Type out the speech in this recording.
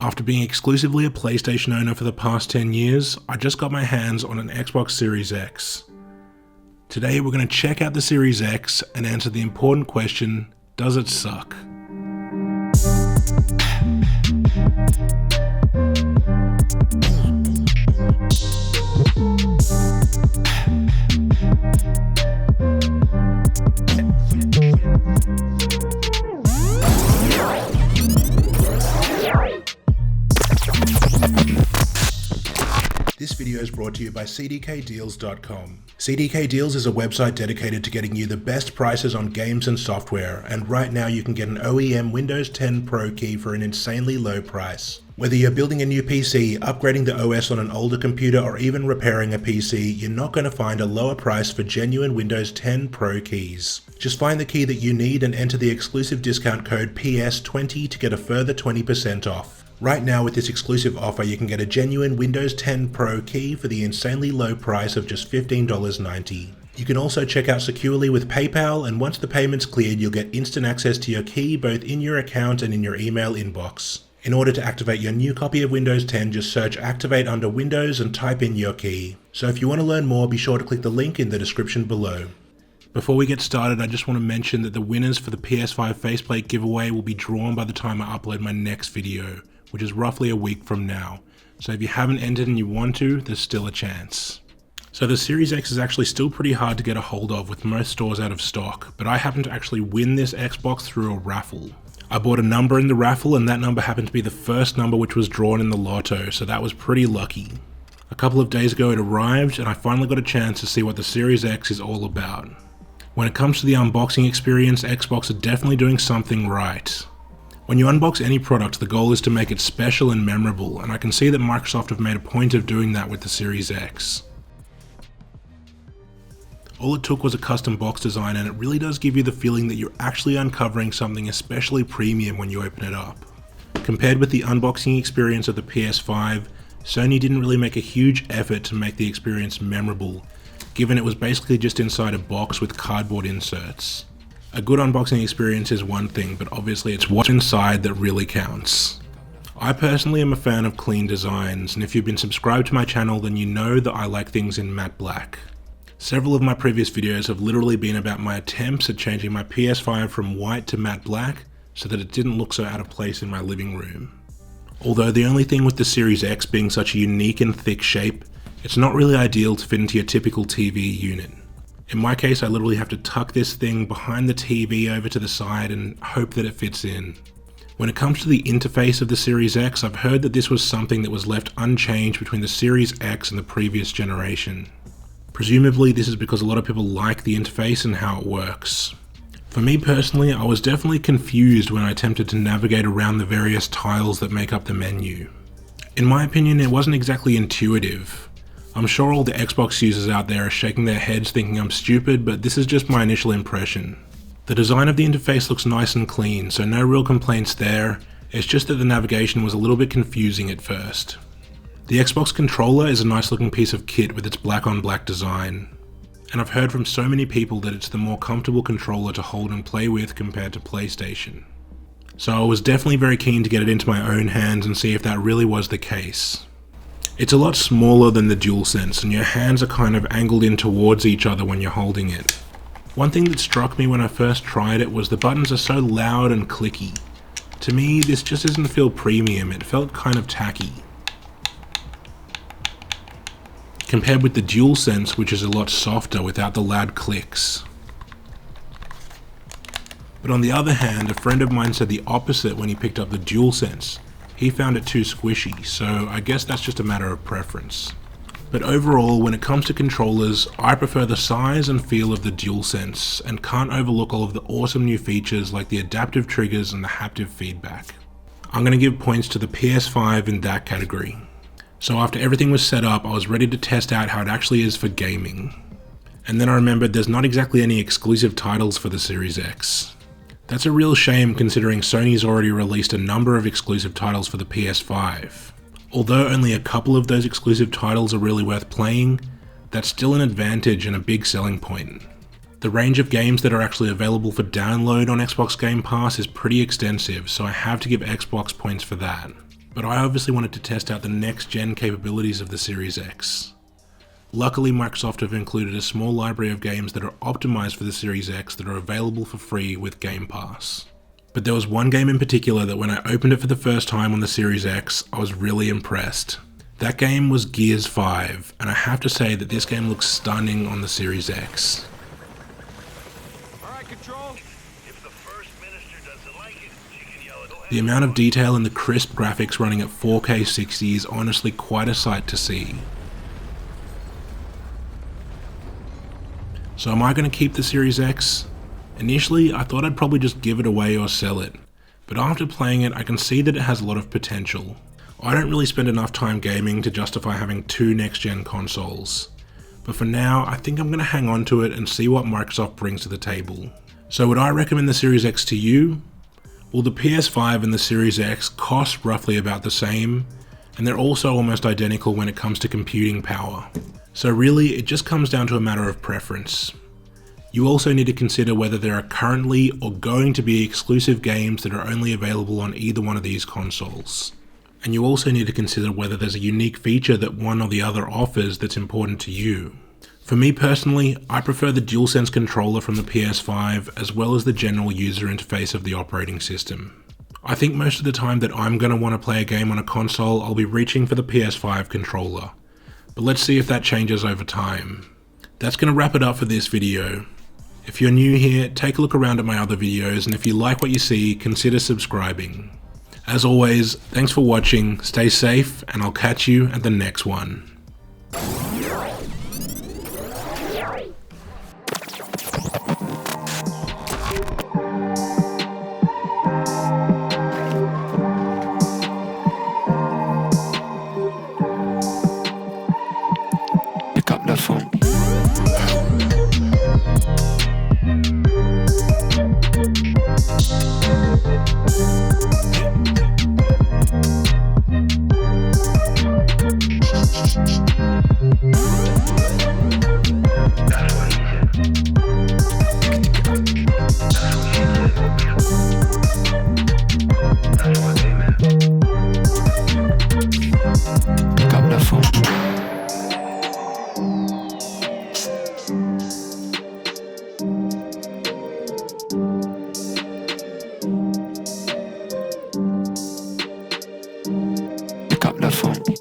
After being exclusively a PlayStation owner for the past 10 years, I just got my hands on an Xbox Series X. Today we're going to check out the Series X and answer the important question, does it suck? This video is brought to you by cdkdeals.com. CDK Deals is a website dedicated to getting you the best prices on games and software, and right now you can get an OEM Windows 10 Pro key for an insanely low price. Whether you're building a new PC, upgrading the OS on an older computer, or even repairing a PC, you're not going to find a lower price for genuine Windows 10 Pro keys. Just find the key that you need and enter the exclusive discount code PS20 to get a further 20% off. Right now with this exclusive offer you can get a genuine Windows 10 Pro key for the insanely low price of just $15.90. You can also check out securely with PayPal, and once the payment's cleared you'll get instant access to your key both in your account and in your email inbox. In order to activate your new copy of Windows 10, just search Activate under Windows and type in your key. So if you want to learn more, be sure to click the link in the description below. Before we get started, I just want to mention that the winners for the PS5 faceplate giveaway will be drawn by the time I upload my next video, which is roughly a week from now. So if you haven't entered and you want to, there's still a chance. So the Series X is actually still pretty hard to get a hold of with most stores out of stock, but I happened to actually win this Xbox through a raffle. I bought a number in the raffle and that number happened to be the first number which was drawn in the lotto, so that was pretty lucky. A couple of days ago it arrived and I finally got a chance to see what the Series X is all about. When it comes to the unboxing experience, Xbox are definitely doing something right. When you unbox any product, the goal is to make it special and memorable, and I can see that Microsoft have made a point of doing that with the Series X. All it took was a custom box design, and it really does give you the feeling that you're actually uncovering something especially premium when you open it up. Compared with the unboxing experience of the PS5, Sony didn't really make a huge effort to make the experience memorable, given it was basically just inside a box with cardboard inserts. A good unboxing experience is one thing, but obviously it's what's inside that really counts. I personally am a fan of clean designs, and if you've been subscribed to my channel then you know that I like things in matte black. Several of my previous videos have literally been about my attempts at changing my PS5 from white to matte black so that it didn't look so out of place in my living room. Although the only thing with the Series X being such a unique and thick shape, it's not really ideal to fit into your typical TV unit. In my case, I literally have to tuck this thing behind the TV over to the side and hope that it fits in. When it comes to the interface of the Series X, I've heard that this was something that was left unchanged between the Series X and the previous generation. Presumably this is because a lot of people like the interface and how it works. For me personally, I was definitely confused when I attempted to navigate around the various tiles that make up the menu. In my opinion, it wasn't exactly intuitive. I'm sure all the Xbox users out there are shaking their heads thinking I'm stupid, but this is just my initial impression. The design of the interface looks nice and clean, so no real complaints there. It's just that the navigation was a little bit confusing at first. The Xbox controller is a nice looking piece of kit with its black on black design, and I've heard from so many people that it's the more comfortable controller to hold and play with compared to PlayStation. So I was definitely very keen to get it into my own hands and see if that really was the case. It's a lot smaller than the DualSense, and your hands are kind of angled in towards each other when you're holding it. One thing that struck me when I first tried it was the buttons are so loud and clicky. To me, this just doesn't feel premium, it felt kind of tacky. Compared with the DualSense, which is a lot softer without the loud clicks. But on the other hand, a friend of mine said the opposite when he picked up the DualSense. He found it too squishy, so I guess that's just a matter of preference. But overall, when it comes to controllers, I prefer the size and feel of the DualSense, and can't overlook all of the awesome new features like the adaptive triggers and the haptic feedback. I'm going to give points to the PS5 in that category. So after everything was set up, I was ready to test out how it actually is for gaming. And then I remembered there's not exactly any exclusive titles for the Series X. That's a real shame considering Sony's already released a number of exclusive titles for the PS5. Although only a couple of those exclusive titles are really worth playing, that's still an advantage and a big selling point. The range of games that are actually available for download on Xbox Game Pass is pretty extensive, so I have to give Xbox points for that. but I obviously wanted to test out the next-gen capabilities of the Series X. Luckily, Microsoft have included a small library of games that are optimized for the Series X that are available for free with Game Pass. But there was one game in particular that when I opened it for the first time on the Series X, I was really impressed. That game was Gears 5, and I have to say that this game looks stunning on the Series X. The amount of detail and the crisp graphics running at 4K 60 is honestly quite a sight to see. So am I going to keep the Series X? Initially, I thought I'd probably just give it away or sell it, but after playing it, I can see that it has a lot of potential. I don't really spend enough time gaming to justify having two next-gen consoles, but for now, I think I'm going to hang on to it and see what Microsoft brings to the table. So would I recommend the Series X to you? Well, the PS5 and the Series X cost roughly about the same, and they're also almost identical when it comes to computing power. So really, it just comes down to a matter of preference. You also need to consider whether there are currently or going to be exclusive games that are only available on either one of these consoles. And you also need to consider whether there's a unique feature that one or the other offers that's important to you. For me personally, I prefer the DualSense controller from the PS5 as well as the general user interface of the operating system. I think most of the time that I'm going to want to play a game on a console, I'll be reaching for the PS5 controller. But let's see if that changes over time. That's going to wrap it up for this video. If you're new here, take a look around at my other videos, and if you like what you see, consider subscribing. As always, thanks for watching, stay safe, and I'll catch you at the next one. Pick up the phone. Pick up the phone. Pick up the phone.